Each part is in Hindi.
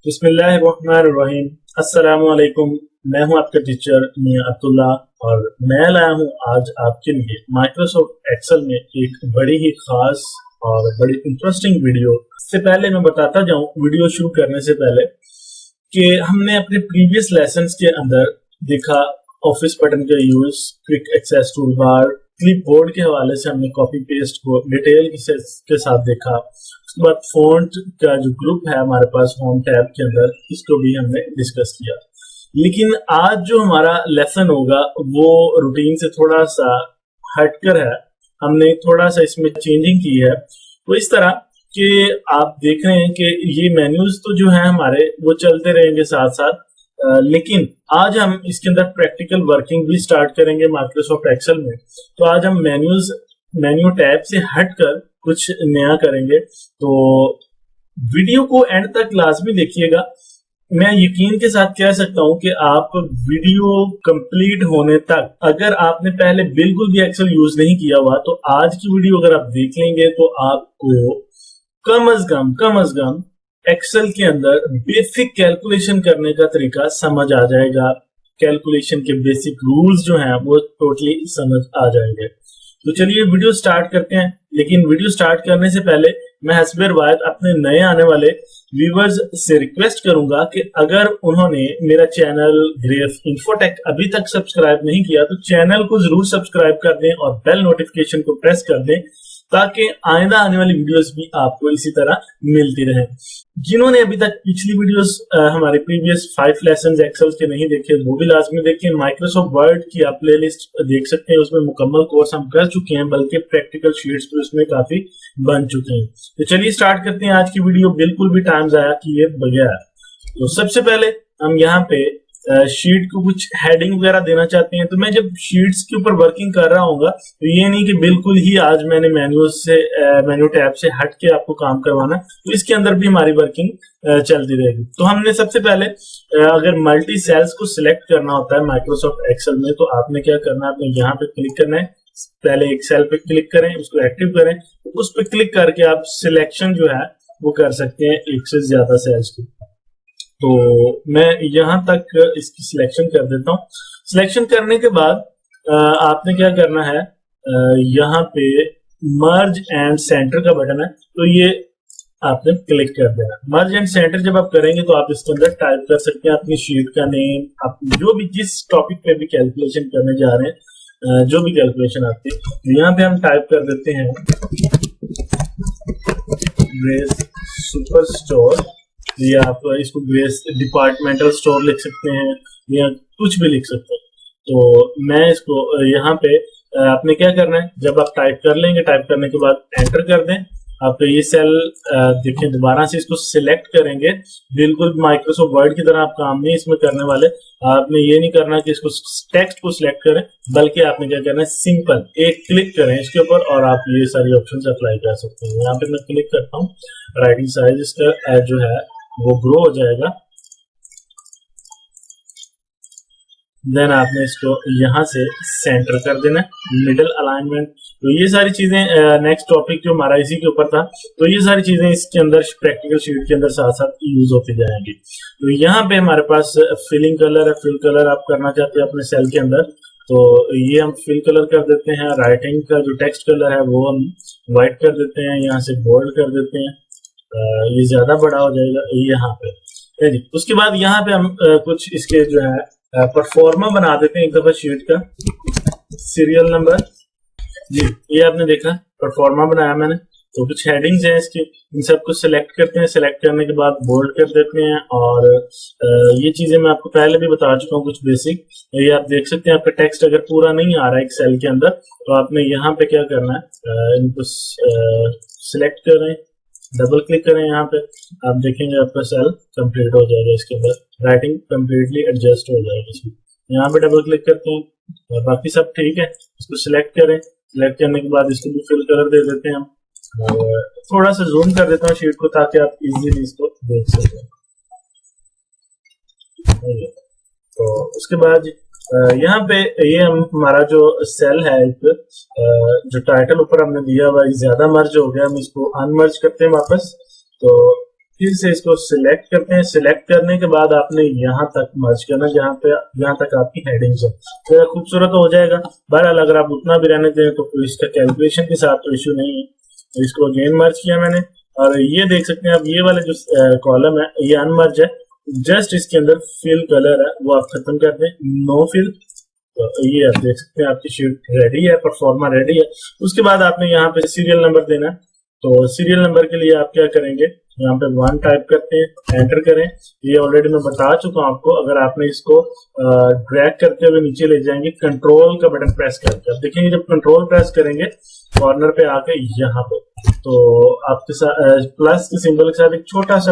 बिस्मिल्लाहिर्रहमानिर्रहीम। अस्सलाम वालेकुम। मैं हूं आपका टीचर मियां अब्दुल्ला और मैं लाया हूं आज आपके लिए माइक्रोसॉफ्ट एक्सेल में एक बड़ी ही खास और बड़ी इंटरेस्टिंग वीडियो। इससे पहले मैं बताता जाऊं वीडियो शुरू करने से पहले कि हमने अपने प्रीवियस लेसन्स के अंदर देखा ऑफिस बटन का use, quick access tool bar, clipboard के हवाले से हमने कॉपी पेस्ट को डिटेल के साथ देखा। उसके बाद फॉन्ट का जो ग्रुप है हमारे पास होम टैब के अंदर, इसको भी हमने डिस्कस किया। लेकिन आज जो हमारा लेसन होगा वो रूटीन से थोड़ा सा हटकर है। हमने थोड़ा सा इसमें चेंजिंग की है। तो इस तरह कि आप देख रहे हैं कि ये मेन्यूज तो जो है हमारे वो चलते रहेंगे साथ साथ, लेकिन आज हम इसके अंदर प्रैक्टिकल वर्किंग भी स्टार्ट करेंगे माइक्रोसॉफ्ट एक्सेल में। तो आज हम मेन्यू टैब से हटकर कुछ नया करेंगे। तो वीडियो को एंड तक लाजमी देखिएगा। मैं यकीन के साथ कह सकता हूं कि आप वीडियो कंप्लीट होने तक, अगर आपने पहले बिल्कुल भी एक्सेल यूज नहीं किया हुआ, तो आज की वीडियो अगर आप देख लेंगे तो आपको कम अज कम एक्सेल के अंदर बेसिक कैलकुलेशन करने का तरीका समझ आ जाएगा। कैलकुलेशन के बेसिक रूल्स जो हैं वो टोटली समझ आ जाएंगे। तो चलिए वीडियो स्टार्ट करते हैं। लेकिन वीडियो स्टार्ट करने से पहले मैं हस्बे रिवायत अपने नए आने वाले व्यूवर्स से रिक्वेस्ट करूंगा कि अगर उन्होंने मेरा चैनल ग्रेस इन्फोटेक अभी तक सब्सक्राइब नहीं किया तो चैनल को जरूर सब्सक्राइब कर दें और बेल नोटिफिकेशन को प्रेस कर दें, ताकि आइंदा आने वाली वीडियोस भी आपको इसी तरह मिलती रहे। जिन्होंने अभी तक पिछली वीडियोस हमारे प्रीवियस 5 लेसन्स एक्सेल के नहीं देखे, वो भी लाजमी देखें। माइक्रोसॉफ्ट वर्ड की आप प्लेलिस्ट देख सकते हैं, उसमें मुकम्मल कोर्स हम कर चुके हैं, बल्कि प्रैक्टिकल शीट्स भी उसमें काफी बन चुके हैं। तो चलिए स्टार्ट करते हैं आज की वीडियो बिल्कुल भी टाइम जाया किए बगैर। तो सबसे पहले हम यहाँ पे शीट को कुछ हेडिंग वगैरह देना चाहते हैं। तो मैं जब शीट्स के ऊपर वर्किंग कर रहा हूँ तो ये नहीं कि बिल्कुल ही आज मैंने मेन्यू टैब से हट के आपको काम करवाना, तो इसके अंदर भी हमारी वर्किंग चलती रहेगी। तो हमने सबसे पहले अगर मल्टी सेल्स को सिलेक्ट करना होता है माइक्रोसॉफ्ट एक्सेल में, तो आपने क्या करना है, आपने यहाँ पे क्लिक करना है। पहले एक सेल पे क्लिक करें, उसको एक्टिव करें, उस पर क्लिक करके आप सिलेक्शन जो है वो कर सकते हैं एक से ज्यादा सेल्स की। तो मैं यहां तक इसकी सिलेक्शन कर देता हूं। सिलेक्शन करने के बाद आपने क्या करना है, यहाँ पे मर्ज एंड सेंटर का बटन है, तो ये आपने क्लिक कर देना। मर्ज एंड सेंटर जब आप करेंगे तो आप इसके अंदर टाइप कर सकते हैं अपनी शीट का नेम, आप जो भी जिस टॉपिक पे भी कैलकुलेशन करने जा रहे हैं, जो भी कैलकुलेशन आपकी, तो यहाँ पे हम टाइप कर देते हैं ग्रेस सुपर स्टोर, या आप इसको ग्रेस डिपार्टमेंटल स्टोर लिख सकते हैं या कुछ भी लिख सकते हैं। तो मैं इसको यहाँ पे आपने क्या करना है, जब आप टाइप कर लेंगे, टाइप करने के बाद एंटर कर दें। आप ये सेल देखें, दोबारा से इसको सिलेक्ट करेंगे। बिल्कुल माइक्रोसॉफ्ट वर्ड की तरह आप काम नहीं इसमें करने वाले। आपने ये नहीं करना कि इसको टेक्स्ट को सिलेक्ट करें, बल्कि आपने क्या करना है, सिंपल एक क्लिक करें इसके ऊपर और आप ये सारी ऑप्शंस अप्लाई कर सकते हैं। यहाँ पे मैं क्लिक करता हूँ, राइटिंग साइज इसका जो है वो ग्रो हो जाएगा। देन आपने इसको यहाँ से सेंटर कर देना, मिडिल अलाइनमेंट। तो ये सारी चीजें नेक्स्ट टॉपिक जो हमारा इसी के ऊपर था, तो ये सारी चीजें इसके अंदर प्रैक्टिकल शीट के अंदर साथ साथ यूज होती जाएंगी। तो यहाँ पे हमारे पास फिलिंग कलर है, फिल कलर आप करना चाहते हैं अपने सेल के अंदर, तो ये हम फिल कलर कर देते हैं। राइटिंग का जो टेक्स्ट कलर है वो हम व्हाइट कर देते हैं, यहाँ से बोल्ड कर देते हैं, ये ज्यादा बड़ा हो जाएगा यहाँ पे। उसके बाद यहाँ पे हम कुछ इसके जो है परफॉर्मा बना देते हैं एक दफा शीट का, सीरियल नंबर जी, ये आपने देखा परफॉर्मा बनाया मैंने। तो कुछ हेडिंग्स हैं इसकी, इन सबको सिलेक्ट करते हैं। सिलेक्ट करने के बाद बोल्ड कर देते हैं, और ये चीजें मैं आपको पहले भी बता चुका हूँ कुछ बेसिक। ये आप देख सकते हैं, आपका टेक्स्ट अगर पूरा नहीं आ रहा है एक सेल के अंदर, तो आपने यहाँ पे क्या करना है, इनको सिलेक्ट करें, डबल क्लिक करें। यहाँ पे आप देखेंगे आपका सेल कंप्लीट हो जाएगा, इसके अंदर राइटिंग कंप्लीटली एडजस्ट हो जाएगी इसमें। यहाँ पे डबल क्लिक करते हैं और बाकी सब ठीक है। इसको सिलेक्ट करें, सिलेक्ट करने के बाद इसको भी फिल कलर दे देते हैं हम, और थोड़ा सा जूम कर देता हूँ शीट को ताकि आप इजीली इसको देख सकें। तो उसके बाद यहाँ पे ये हमारा जो सेल है, एक जो टाइटल ऊपर हमने दिया हुआ है ज्यादा मर्ज हो गया, हम इसको अनमर्ज करते हैं वापस। तो फिर से इसको सिलेक्ट करते हैं। सिलेक्ट करने के बाद आपने यहाँ तक मर्ज करना, जहाँ तक आपकी हेडिंग्स है, तो खूबसूरत हो जाएगा। बहरहाल अगर आप उतना भी रहने दें तो इसका कैलकुलेशन के साथ तो इशू नहीं है। तो इसको अगेन मर्ज किया मैंने, और ये देख सकते हैं आप, ये वाले जो कॉलम है ये अनमर्ज है। जस्ट इसके अंदर फिल कलर है वो आप खत्म कर दें, नो फिल। तो ये आप देख सकते हैं आपकी शीट रेडी है, परफॉर्मा रेडी है। उसके बाद आपने यहाँ पे सीरियल नंबर देना है। तो सीरियल नंबर के लिए आप क्या करेंगे, यहाँ पे 1 टाइप करते हैं, एंटर करें। ये ऑलरेडी मैं बता चुका हूँ आपको। अगर आपने इसको ड्रैग करते हुए नीचे ले जाएंगे, कंट्रोल का बटन प्रेस करके, आप देखेंगे जब कंट्रोल प्रेस करेंगे कॉर्नर पे आके यहाँ पे, तो आपके साथ प्लस के सिंबल के साथ एक छोटा सा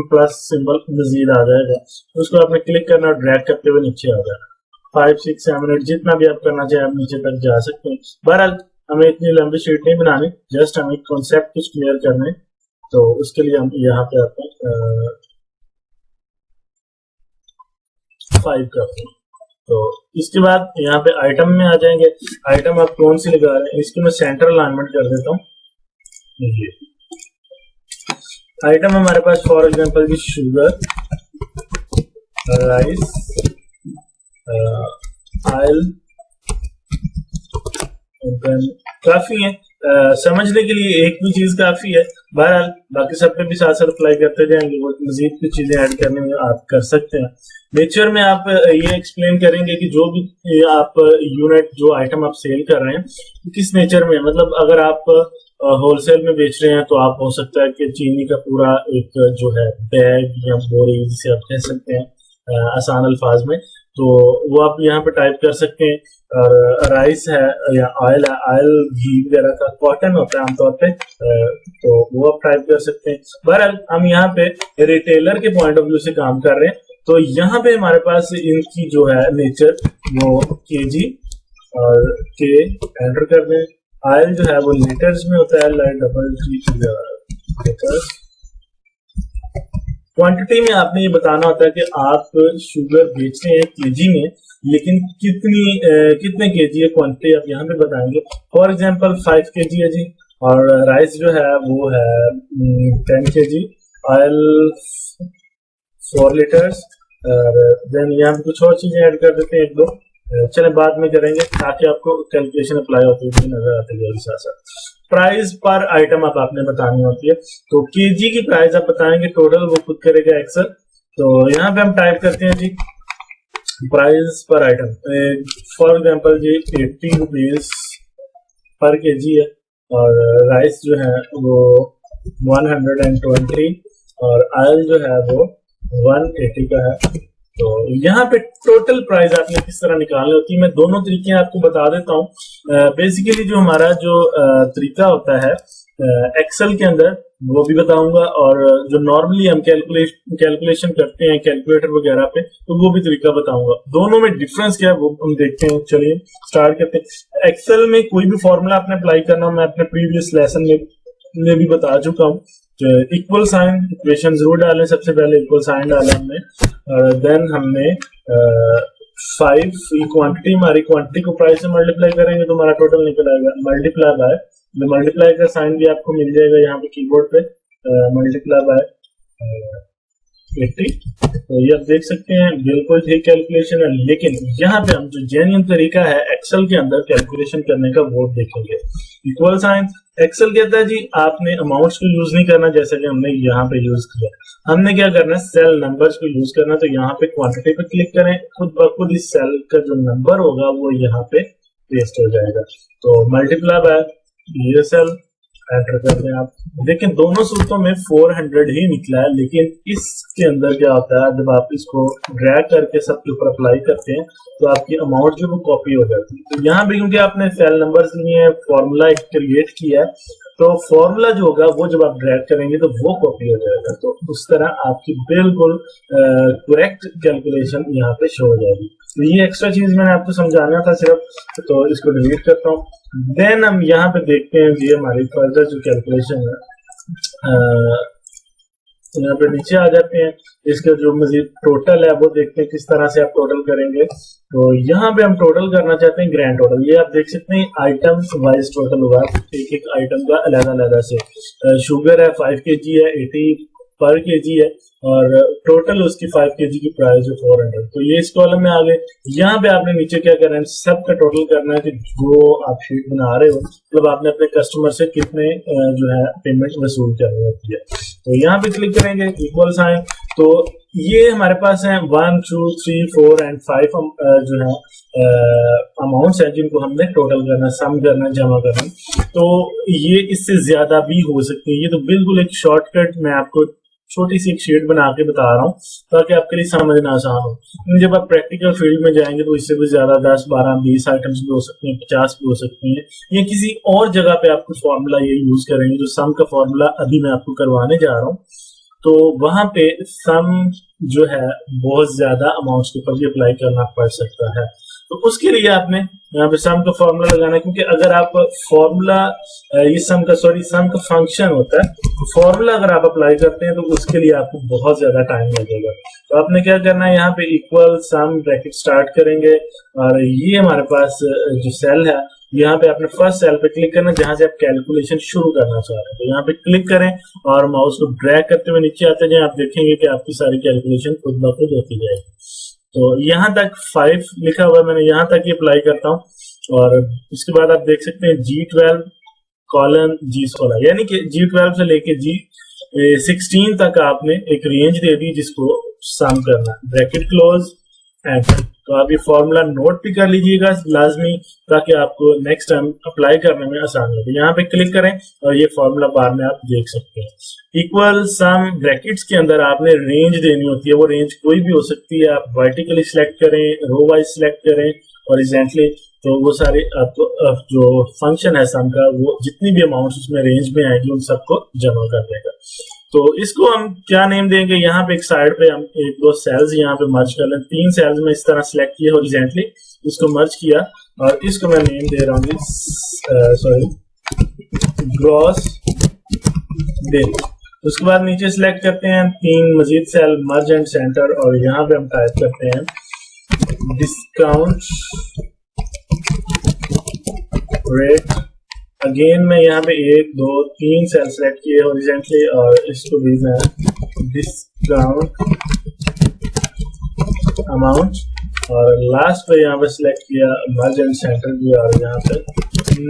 प्लस सिंबल मजीद आ जाएगा। उसको आपने क्लिक करना और ड्रैग करते हुए नीचे आ जाएगा। 5, 6, 7, 8 जितना भी आप करना चाहे आप नीचे तक जा सकते हैं। बहरहाल हमें इतनी लंबी शीट नहीं बनानी, जस्ट हमें कॉन्सेप्ट कुछ क्लियर करना है। तो उसके लिए हम यहाँ पे आते हैं 5 करते हैं। तो इसके बाद यहाँ पे आइटम में आ जाएंगे। आइटम आप कौन सी लगा रहे हैं, इसकी मैं सेंटर अलाइनमेंट कर देता हूँ। ये आइटम हमारे पास फॉर एग्जांपल की शुगर, राइस, ऑयल, काफी है। समझने के लिए एक भी चीज काफी है। बहरहाल बाकी सब पे भी साथ साथ अप्लाई करते जाएंगे, वो मजीद कुछ चीजें ऐड करने में आप कर सकते हैं। नेचर में आप ये एक्सप्लेन करेंगे कि जो भी आप यूनिट, जो आइटम आप सेल कर रहे हैं किस नेचर में, मतलब अगर आप होलसेल में बेच रहे हैं तो आप हो सकता है कि चीनी का पूरा एक जो है बैग या बोरी जिसे आप कह सकते हैं आसान अल्फाज में, तो वो आप यहाँ पे टाइप कर सकते हैं। और राइस है या ऑयल है, ऑयल घी वगैरह का, कॉटन होता है आमतौर पे, तो वो आप टाइप कर सकते हैं। बहरहाल हम यहाँ पे रिटेलर के पॉइंट ऑफ व्यू से काम कर रहे हैं। तो यहाँ पे हमारे पास इनकी जो है नेचर वो केजी और के एंटर कर दें। ऑयल जो है वो लीटर्स में होता है, लाइट डबल लीटर्स। क्वांटिटी में आपने ये बताना होता है कि आप शुगर बेचते हैं केजी में, लेकिन कितने केजी है, क्वांटिटी आप यहाँ पे बताएंगे। फॉर एग्जांपल 5 केजी है जी, और राइस जो है वो है 10 केजी, ऑयल 4 लीटर्स, और देन यहाँ पे कुछ और चीजें ऐड कर देते हैं, 1-2 चले बाद में करेंगे ताकि आपको कैलकुलेशन अप्लाई होती है नजर आती है। साथ साथ प्राइस पर आइटम आप आपने बतानी होती है। तो केजी की प्राइस आप बताएंगे, टोटल वो खुद करेगा एक्सेल। तो यहाँ पे हम टाइप करते हैं जी price per item, for example जी 80 रुपीज पर केजी है, और राइस जो है वो 120 और ऑयल जो है वो 180 का है। तो यहाँ पे टोटल प्राइस आपने किस तरह निकालनी होती है, मैं दोनों तरीके आपको बता देता हूँ। बेसिकली जो हमारा जो तरीका होता है एक्सेल के अंदर वो भी बताऊंगा, और जो नॉर्मली हम कैलकुलेशन करते हैं कैलकुलेटर वगैरह पे, तो वो भी तरीका बताऊंगा। दोनों में डिफरेंस क्या है वो हम देखते हैं। चलिए स्टार्ट करते हैं। एक्सेल में कोई भी फॉर्मूला आपने अप्लाई करना, मैं अपने प्रीवियस लेसन में भी बता चुका हूँ। इक्वल साइन इक्वेशन जरूर डालें, सबसे पहले इक्वल साइन डाला हमने, देन हमने 5 क्वांटिटी, हमारी क्वांटिटी को प्राइस से मल्टीप्लाई करेंगे तो हमारा टोटल निकल आएगा, मल्टीप्लाई बाय, मल्टीप्लाई का साइन भी आपको मिल जाएगा यहाँ पे कीबोर्ड पे, मल्टीप्लाई बाय 80। तो ये आप देख सकते हैं बिल्कुल ठीक कैलकुलेशन है। लेकिन यहाँ पे हम जो जेन्युइन तरीका है एक्सेल के अंदर कैलकुलेशन करने का वो देखेंगे। इक्वल साइन एक्सेल कहता है जी आपने अमाउंट्स को यूज नहीं करना, जैसे कि हमने यहाँ पे यूज किया। हमने क्या करना है, सेल नंबर्स को यूज करना। तो यहाँ पे क्वांटिटी पे क्लिक करें, खुद ब खुद इस सेल का जो नंबर होगा वो यहाँ पे पेस्ट हो जाएगा। तो मल्टीप्लाई बाय ये सेल एंटर कर दें आप। लेकिन दोनों सूत्रों में 400 ही निकला है, लेकिन इसके अंदर क्या होता है, जब आप इसको ड्रैग करके सबके ऊपर अप्लाई करते हैं तो आपकी अमाउंट जो वो कॉपी हो जाती है। तो यहाँ भी क्योंकि आपने सेल नंबर्स लिए हैं, फॉर्मूला एक क्रिएट किया है, तो फॉर्मूला जो होगा वो जब आप ड्रैग करेंगे तो वो कॉपी हो जाएगा। तो उस तरह आपकी बिल्कुल करेक्ट कैलकुलेशन यहाँ पे शो हो जाएगी। तो ये एक्स्ट्रा चीज मैंने आपको समझाना था सिर्फ, तो इसको डिलीट करता हूँ। देन हम यहाँ पे देखते हैं ये हमारी फर्दर जो कैलकुलेशन है, यहाँ पे नीचे आ जाते हैं। इसका जो मजीद टोटल है वो देखते हैं किस तरह से आप टोटल करेंगे। तो यहाँ पे हम टोटल करना चाहते हैं ग्रैंड टोटल। ये आप देख सकते हैं आइटम वाइज टोटल हुआ, एक एक आइटम का अलग अलग से। शुगर है 5 kg है, 80 पर केजी है और टोटल उसकी 5 केजी की प्राइस है 400। तो ये इस कॉलम में आ गए। यहाँ पे आपने नीचे क्या करना है, सबका टोटल करना है कि जो आप शीट बना रहे हो मतलब आपने अपने कस्टमर से कितने जो है पेमेंट वसूल करनी होती है। तो यहाँ पे क्लिक करेंगे, इक्वल साइन। तो ये हमारे पास है 1 2 3 4 एंड 5 जो है अमाउंट्स है जिनको हमने टोटल करना, सम करना, जमा करना। तो ये इससे ज्यादा भी हो सकती है। ये तो बिल्कुल एक शॉर्टकट मैं आपको छोटी सी एक शीट बना के बता रहा हूँ ताकि आपके लिए समझना आसान हो। जब आप प्रैक्टिकल फील्ड में जाएंगे तो इससे भी ज्यादा 10 12 20 आइटम्स भी हो सकते हैं, 50 भी हो सकते हैं, या किसी और जगह पे आप कुछ फॉर्मूला ये यूज करेंगे जो सम का फॉर्मूला अभी मैं आपको करवाने जा रहा हूँ। तो वहां पे सम जो है बहुत ज्यादा अमाउंट्स के ऊपर भी अप्लाई करना पड़ सकता है। तो उसके लिए आपने यहाँ पे सम का फॉर्मूला लगाना है, क्योंकि अगर आप फॉर्मूला ये सम का फंक्शन होता है, फॉर्मूला अगर आप अप्लाई करते हैं तो उसके लिए आपको बहुत ज्यादा टाइम लगेगा। तो आपने क्या करना है, यहाँ पे इक्वल सम ब्रैकेट स्टार्ट करेंगे और ये हमारे पास जो सेल है यहाँ पे आपने फर्स्ट सेल पे क्लिक करना जहां से आप कैलकुलेशन शुरू करना चाह रहे हैं। तो यहाँ पे क्लिक करें और माउस को ड्रैग करते हुए नीचे आते जाएं। आप देखेंगे कि आपकी सारी कैलकुलेशन खुद ब खुद होती जाएगी। तो यहाँ तक 5 लिखा हुआ है, मैंने यहाँ तक ये अप्लाई करता हूँ और इसके बाद आप देख सकते हैं G12 कॉलन G16, यानी कि G12 से लेके G16 तक आपने एक रेंज दे दी जिसको सम करना। Bracket close enter. तो आप ये फॉर्मूला नोट भी कर लीजिएगा लाजमी, ताकि आपको नेक्स्ट टाइम अप्लाई करने में आसानी हो। यहाँ पे क्लिक करें और ये फॉर्मूला बार में आप देख सकते हैं। इक्वल सम ब्रैकेट्स के अंदर आपने रेंज देनी होती है, वो रेंज कोई भी हो सकती है। आप वर्टिकली सिलेक्ट करें, रो वाइज सिलेक्ट करें, हॉरिजॉन्टली, तो वो सारे आपको जो फंक्शन है सम का वो जितनी भी अमाउंट उसमें रेंज में आएगी उन सबको जमा कर देगा। तो इसको हम क्या नेम देंगे, यहाँ पे एक साइड पे हम एक दो सेल्स यहाँ पे मर्ज कर लें। 3 सेल्स में इस तरह सिलेक्ट किया हॉरिजॉन्टली, इसको मर्ज किया और इसको मैं नेम दे रहा हूँ ग्रॉस बिल। उसके बाद नीचे सिलेक्ट करते हैं 3 मजीद सेल, मर्ज एंड सेंटर, और यहाँ पे हम टाइप करते हैं डिस्काउंट रेट। अगेन मैं यहाँ पे 1 2 3 सेल सेलेक्ट किए हॉरिजॉन्टली और इसको भी मैं डिस्काउंट अमाउंट, और लास्ट पे यहाँ पे सिलेक्ट किया मर्ज एंड सेंटर भी, और यहाँ पे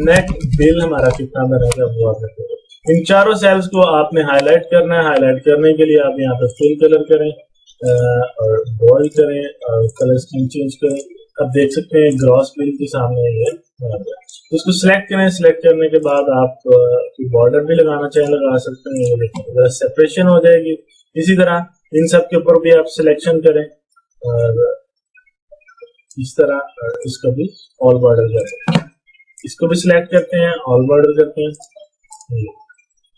नेट बिल हमारा कितना बनेगा वो आप देखो। इन चारों सेल्स को आपने हाईलाइट करना है। हाईलाइट करने के लिए आप यहाँ पे फिल कलर करें और बोल्ड करें और कलर स्कीम चेंज करें। अब देख सकते हैं ग्रॉस बिल के सामने ये इसको सिलेक्ट करें। सिलेक्ट करने के बाद आप बॉर्डर भी लगाना चाहें लगा सकते हैं, सेपरेशन हो जाएगी। इसी तरह इन सब के ऊपर भी आप सिलेक्शन करें और इस तरह इसको भी ऑल बॉर्डर करते हैं। इसको भी सिलेक्ट करते हैं, ऑल बॉर्डर करते हैं।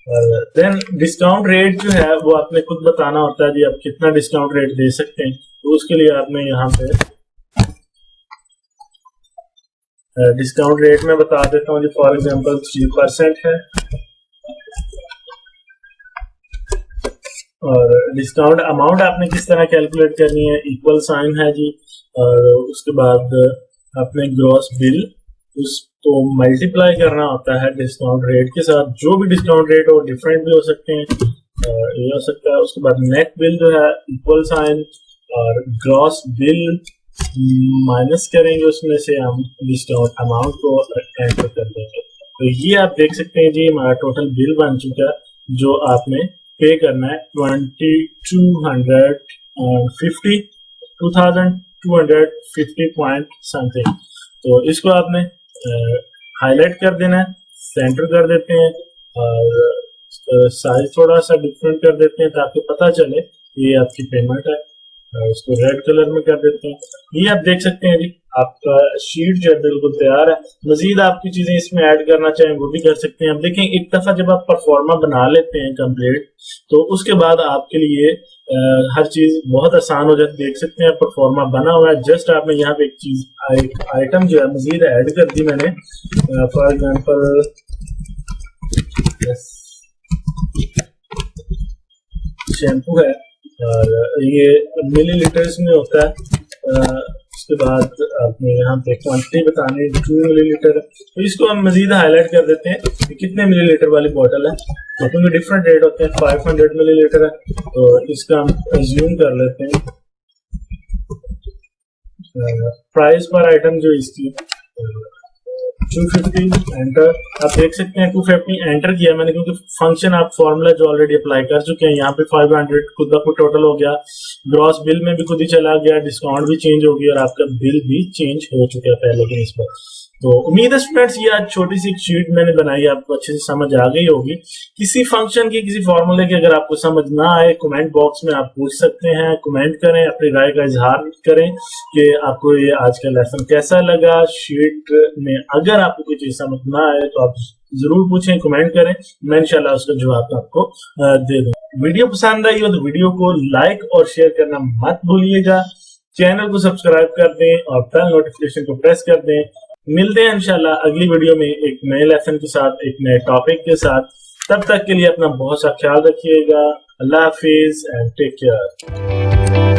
और देन डिस्काउंट रेट जो है वो आपने खुद बताना होता है जी आप कितना डिस्काउंट रेट दे सकते हैं। तो उसके लिए आपने यहाँ पे डिस्काउंट रेट में बता देता हूँ जी, फॉर एग्जांपल 3% है। और डिस्काउंट अमाउंट आपने किस तरह कैलकुलेट करनी है, इक्वल साइन है जी, और उसके बाद आपने ग्रॉस बिल उसको मल्टीप्लाई करना होता है डिस्काउंट रेट के साथ। जो भी डिस्काउंट रेट हो डिफरेंट भी हो सकते हैं, ये हो सकता है। उसके बाद नेट बिल जो है इक्वल साइन और ग्रॉस बिल माइनस करेंगे, उसमें से हम डिस्काउंट अमाउंट को एंटर कर देंगे। तो ये आप देख सकते हैं जी हमारा टोटल बिल बन चुका है जो आपने पे करना है 2250 पॉइंट समथिंग। तो इसको आपने हाईलाइट कर देना है, सेंटर कर देते हैं और साइज थोड़ा सा डिफरेंट कर देते हैं ताकि पता चले ये आपकी पेमेंट है। इसको रेड कलर में कर देते हैं। ये आप देख सकते हैं जी आपका शीट जो है बिल्कुल तैयार है। मजीद आपकी चीजें इसमें ऐड करना चाहें वो भी कर सकते हैं। अब देखें एक दफा जब आप परफॉर्मा बना लेते हैं कंप्लीट, तो उसके बाद आपके लिए हर चीज बहुत आसान हो जाती है। देख सकते हैं परफॉर्मा बना हुआ है। जस्ट आपने यहाँ पे एक चीज एक आइटम जो है मजीद ऐड कर दी मैंने। फॉर एग्जाम्पल शैम्पू है और ये मिलीलीटर्स में होता है। उसके बाद आपने यहाँ पे क्वांटिटी बतानी है 2 मिलीलीटर, तो इसको हम मजीद हाईलाइट कर देते हैं कि कितने मिलीलीटर वाली बोतल है, तो क्योंकि डिफरेंट रेट होते हैं। 500 मिलीलीटर है तो इसका हम एज्यूम कर लेते हैं। प्राइस पर आइटम जो इसकी 250 एंटर, आप देख सकते हैं 250 एंटर किया मैंने, क्योंकि फंक्शन आप फॉर्मूला जो ऑलरेडी अप्लाई कर चुके हैं। यहाँ पे 500 खुद का खुद टोटल हो गया, ग्रॉस बिल में भी खुद ही चला गया, डिस्काउंट भी चेंज हो गया और आपका बिल भी चेंज हो चुका है पहले के इस पर। तो उम्मीद है स्टूडेंट्स ये आज छोटी सी शीट मैंने बनाई, आपको अच्छे से समझ आ गई होगी। किसी फंक्शन की, किसी फॉर्मूले की अगर आपको समझ ना आए, कमेंट बॉक्स में आप पूछ सकते हैं, कमेंट करें, अपनी राय का इजहार करें कि आपको ये आज का लेसन कैसा लगा। शीट में अगर आपको कोई चीज समझ ना आए तो आप जरूर पूछें, कमेंट करें, मैं इंशाल्लाह उसका जवाब आपको दे दूं। वीडियो पसंद आई हो तो वीडियो को लाइक और शेयर करना मत भूलिएगा। चैनल को सब्सक्राइब कर दें और बेल नोटिफिकेशन को प्रेस कर दें। मिलते हैं इंशाल्लाह अगली वीडियो में एक नए लेसन के साथ, एक नए टॉपिक के साथ। तब तक के लिए अपना बहुत सा ख्याल रखिएगा। अल्लाह हाफिज एंड टेक केयर।